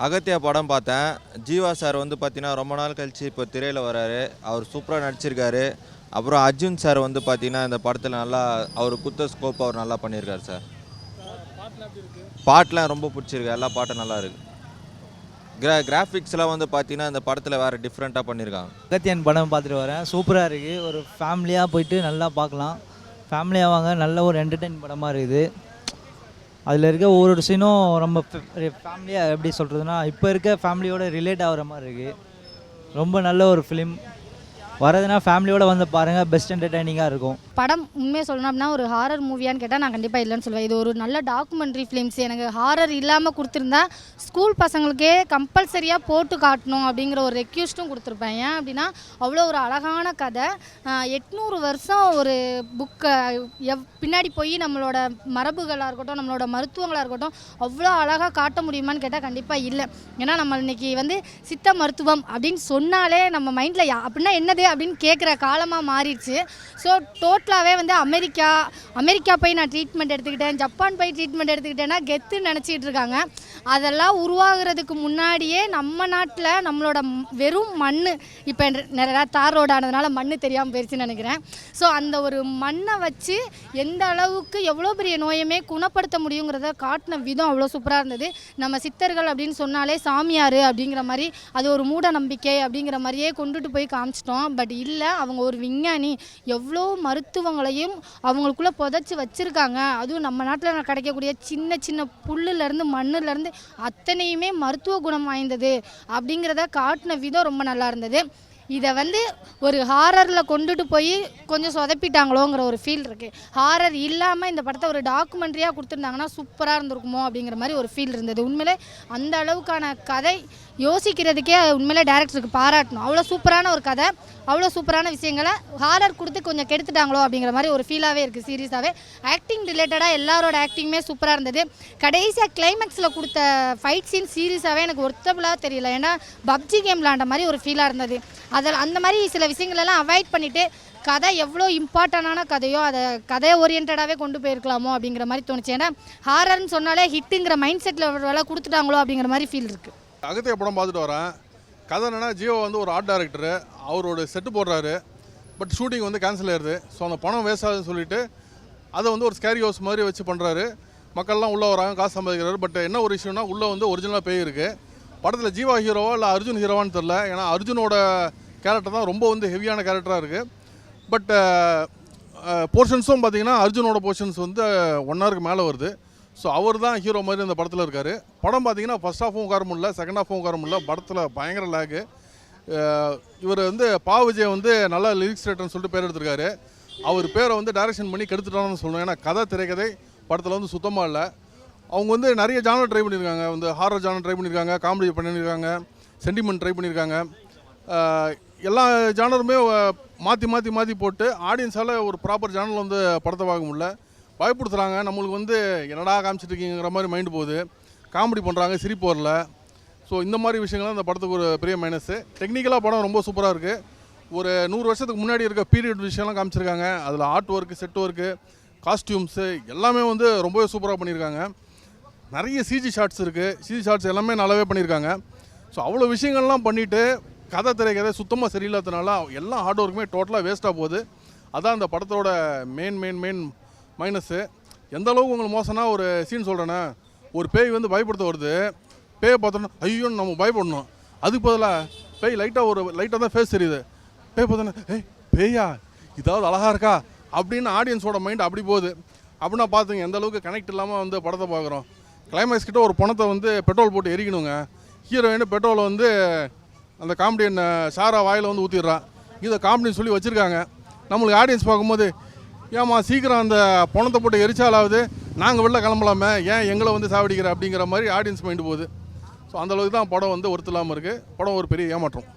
அகத்தியா படம் பார்த்தேன். ஜீவா சார் வந்து பார்த்தீங்கன்னா, ரொம்ப நாள் கழிச்சு இப்போ திரையில வராரு. அவர் சூப்பரா நடிச்சிருக்காரு. அப்புறம் அர்ஜுன் சார் வந்து பார்த்தீங்கன்னா, இந்த படத்தில நல்லா அவர் குடுத்த ஸ்கோப் அவர் நல்லா பண்ணியிருக்காரு சார். பாட்டுலாம் ரொம்ப பிடிச்சிருக்கு. எல்லா பாட்டும் நல்லா இருக்கு. கிராஃபிக்ஸ்லாம் வந்து பார்த்தீங்கன்னா, இந்த படத்தில வேற டிஃப்ரெண்ட்டா பண்ணியிருக்காங்க. அகத்தியன் படம் பார்த்துட்டு வரேன். சூப்பராக இருக்குது. ஒரு ஃபேமிலியாக போயிட்டு நல்லா பார்க்கலாம். ஃபேமிலியாக வாங்க, நல்ல ஒரு என்டர்டெயின் படமாக இருக்குது. அதில் இருக்க ஒவ்வொரு சீனும் ரொம்ப ஃபேமிலியாக எப்படி சொல்கிறதுனா, இப்போ இருக்க ஃபேமிலியோட ரிலேட் ஆகிற மாதிரி இருக்குது. ரொம்ப நல்ல ஒரு ஃபிலிம். வரதுனா ஃபேமிலியோடு வந்து பாருங்கள், பெஸ்ட் என்டர்டைனிங்காக இருக்கும். படம் உண்மையாக சொல்லணும் அப்படின்னா ஒரு ஹாரர் மூவியான்னு கேட்டால் நான் கண்டிப்பாக இல்லைன்னு சொல்லுவேன். இது ஒரு நல்ல டாக்குமெண்ட்ரி ஃபிலிம்ஸ். எனக்கு ஹாரர் இல்லாமல் கொடுத்துருந்தா ஸ்கூல் பசங்களுக்கே கம்பல்சரியாக போட்டு காட்டணும் அப்படிங்கிற ஒரு ரெக்யூஸ்ட்டும் கொடுத்துருப்பேன். ஏன் அப்படின்னா அவ்வளோ ஒரு அழகான கதை. 800 வருஷம் ஒரு புக்கை பின்னாடி போய் நம்மளோட மரபுகளாக இருக்கட்டும், நம்மளோட மருத்துவங்களாக இருக்கட்டும் அவ்வளோ அழகாக காட்ட முடியுமான்னு கேட்டால் கண்டிப்பாக இல்லை. ஏன்னா நம்ம இன்றைக்கி வந்து சித்த மருத்துவம் அப்படின்னு சொன்னாலே நம்ம மைண்டில் அப்படின்னா என்னது அப்படின்னு கேட்குற காலமாக மாறிடுச்சு. ஸோ டோட்டலாகவே வந்து அமெரிக்கா போய் நான் ட்ரீட்மெண்ட் எடுத்துக்கிட்டேன், ஜப்பான் போய் ட்ரீட்மெண்ட் எடுத்துக்கிட்டேன்னா கெத்துன்னு நினச்சிக்கிட்டு இருக்காங்க. அதெல்லாம் உருவாகிறதுக்கு முன்னாடியே நம்ம நாட்டில் நம்மளோட வெறும் மண், இப்போ நிறையா தார் ரோடு ஆனதுனால மண் தெரியாமல் போயிடுச்சுன்னு நினைக்கிறேன். ஸோ அந்த ஒரு மண்ணை வச்சு எந்த அளவுக்கு எவ்வளோ பெரிய நோயுமே குணப்படுத்த முடியுங்கிறத காட்டின விதம் அவ்வளோ சூப்பராக இருந்தது. நம்ம சித்தர்கள் அப்படின்னு சொன்னாலே சாமியார் அப்படிங்கிற மாதிரி, அது ஒரு மூட நம்பிக்கை அப்படிங்கிற மாதிரியே கொண்டுட்டு போய் காமிச்சிட்டோம். பட் இல்லை, அவங்க ஒரு விஞ்ஞானி. எவ்வளோ மருத்துவங்களையும் அவங்களுக்குள்ளே புதைச்சி வச்சுருக்காங்க. அதுவும் நம்ம நாட்டில் கிடைக்கக்கூடிய சின்ன சின்ன புல்லுலேருந்து மண்ணுலேருந்து அத்தனையுமே மருத்துவ குணம் வாய்ந்தது அப்படிங்கிறத காட்டின விதம் ரொம்ப நல்லா இருந்தது. இதை வந்து ஒரு ஹாரரில் கொண்டுட்டு போய் கொஞ்சம் சொதப்பிட்டாங்களோங்கிற ஒரு ஃபீல் இருக்குது. ஹாரர் இல்லாமல் இந்த படத்தை ஒரு டாக்குமெண்ட்ரியாக கொடுத்துருந்தாங்கன்னா சூப்பராக இருந்திருக்குமோ அப்படிங்கிற மாதிரி ஒரு ஃபீல் இருந்தது. உண்மையிலே அந்த அளவுக்கான கதை யோசிக்கிறதுக்கே உண்மையிலே டேரக்டருக்கு பாராட்டணும். அவ்வளோ சூப்பரான ஒரு கதை, அவ்வளோ சூப்பரான விஷயங்களை ஹாரர் கொடுத்து கொஞ்சம் கெடுத்துட்டாங்களோ அப்படிங்கிற மாதிரி ஒரு ஃபீலாகவே இருக்குது. சீரியஸாகவே ஆக்டிங் ரிலேட்டடாக எல்லாரோட ஆக்டிங்குமே சூப்பராக இருந்தது. கடைசியாக கிளைமேக்ஸில் கொடுத்த ஃபைட் சீன் சீரியஸாகவே எனக்கு ஒர்த்தபுளாக தெரியல. ஏன்னா பப்ஜி கேம் விளாண்ட மாதிரி ஒரு ஃபீலாக இருந்தது. அதில் அந்த மாதிரி சில விஷயங்களெல்லாம் அவாய்ட் பண்ணிவிட்டு கதை எவ்வளோ இம்பார்ட்டண்டான கதையோ அதை கதையை ஓரியன்டாகவே கொண்டு போயிருக்கலாமோ அப்படிங்கிற மாதிரி தோணுச்சு. ஏன்னா ஹாரர்னு சொன்னாலே ஹிட்டுங்கிற மைண்ட் செட்டில் வேலை கொடுத்துட்டாங்களோ அப்படிங்கிற மாதிரி ஃபீல் இருக்குது. அகத்திய படம் பார்த்துட்டு வரேன். கதை என்னென்னா, ஜியோ வந்து ஒரு ஆர்ட் டைரக்டரு, அவரோட செட்டு போடுறாரு. பட் ஷூட்டிங் வந்து கேன்சல் ஆயிடுது. ஸோ அந்த பணம் வேஸ்ட் ஆகுதுன்னு சொல்லிட்டு அதை வந்து ஒரு ஸ்கேரி ஹவுஸ் மாதிரி வச்சு பண்ணுறாரு. மக்கள்லாம் உள்ளே வராங்க, காசு சம்பாதிக்கிறாரு. பட் என்ன ஒரு விஷயம்னா, உள்ளே வந்து ஒரிஜினலாக பேய் இருக்குது. படத்தில் ஜீவா ஹீரோவா இல்லை அர்ஜுன் ஹீரோவான்னு தெரில. ஏன்னா அர்ஜுனோட கேரக்டர் தான் ரொம்ப வந்து ஹெவியான கேரக்டராக இருக்குது. பட் போர்ஷன்ஸும் பார்த்திங்கன்னா அர்ஜுனோட போர்ஷன்ஸ் வந்து 1 ஹவருக்கு மேலே வருது. ஸோ அவர் தான் ஹீரோ மாதிரி இந்த படத்தில் இருக்கார். படம் பார்த்திங்கன்னா ஃபஸ்ட் ஹாஃபும் உட்கார முடியல, செகண்ட் ஹாஃபும் உட்கார முடியல. படத்தில் பயங்கர லேகு. இவர் வந்து விஜய் வந்து நல்லா லிரிக்ஸ் ரைட்டர்னு சொல்லிட்டு பேர் எடுத்திருக்காரு. அவர் பேரை வந்து டைரக்ஷன் பண்ணி கெடுத்துட்டான்னு சொல்லணும். ஏன்னா கதை திரைக்கதை படத்தில் வந்து சுத்தமாக இல்லை. அவங்க வந்து நிறைய ஜானர் ட்ரை பண்ணியிருக்காங்க. வந்து ஹாரர் ஜானர் ட்ரை பண்ணியிருக்காங்க, காமெடி பண்ணியிருக்காங்க, சென்டிமெண்ட் ட்ரை பண்ணியிருக்காங்க. எல்லா ஜானருமே மாற்றி மாற்றி மாற்றி போட்டு ஆடியன்ஸால் ஒரு ப்ராப்பர் ஜானல் வந்து படத்தை பார்க்க முடியல. பயப்படுத்துகிறாங்க. நம்மளுக்கு வந்து என்னடா காமிச்சிட்ருக்கீங்கிற மாதிரி மைண்டு போகுது. காமெடி பண்ணுறாங்க, சிரிப்பு வரல. ஸோ இந்த மாதிரி விஷயங்கள்லாம் இந்த படத்துக்கு ஒரு பெரிய மைனஸு. டெக்னிக்கலாக படம் ரொம்ப சூப்பராக இருக்குது. ஒரு 100 வருஷத்துக்கு முன்னாடி இருக்க பீரியட் விஷயம்லாம் காமிச்சிருக்காங்க. அதில் art work, set work, costumes எல்லாமே வந்து ரொம்பவே சூப்பராக பண்ணியிருக்காங்க. நிறைய சிஜி ஷாட்ஸ் இருக்குது. சிஜி ஷாட்ஸ் எல்லாமே நல்லாவே பண்ணியிருக்காங்க. ஸோ அவ்வளோ விஷயங்கள்லாம் பண்ணிவிட்டு கதை திரைக்கதை சுத்தமாக சரியில்லாததுனால எல்லா ஹார்ட் ஒர்க்குமே டோட்டலாக வேஸ்ட்டாக போகுது. அதான் அந்த படத்தோட மெயின் மைனஸு. எந்த அளவுக்கு உங்களுக்கு மோசம்னா, ஒரு சீன் சொல்கிறேன்னா, ஒரு பேய் வந்து பயப்படுத்த வருது. பேயை பார்த்தோன்னா ஐயோன்னு நம்ம பயப்படணும். அதுக்கு பதிலாக பேய் லைட்டாக தான் ஃபேஸ் தெரியுது. பேய் பார்த்தோன்னா பேயா இதாவது அழகாக இருக்கா அப்படின்னு ஆடியன்ஸோட மைண்ட் அப்படி போகுது. அப்படின்னா பார்த்துங்க எந்த அளவுக்கு கனெக்ட் இல்லாமல் வந்து படத்தை பார்க்குறோம். கிளைமேக்ஸ் கிட்ட ஒரு பணத்தை வந்து பெட்ரோல் போட்டு எரிக்கணுங்க. ஹீரோயின் பெட்ரோலை வந்து அந்த காமெடியன் சாரா வாயில் வந்து ஊற்றிடுறான். இதை காமெடின்னு சொல்லி வச்சுருக்காங்க. நம்மளுக்கு ஆடியன்ஸ் பார்க்கும்போது ஏமா சீக்கிரம் அந்த பணத்தை போட்டு எரிச்சாலாவது நாங்கள் வெளில கிளம்பலாமே, ஏன் எங்களை வந்து சாவடிக்கிற அப்படிங்கிற மாதிரி ஆடியன்ஸ் மைண்டு போகுது. ஸோ அந்தளவுக்கு தான் படம் வந்து ஒருத்தர் இல்லாமல் இருக்குது. படம் ஒரு பெரிய ஏமாற்றம்.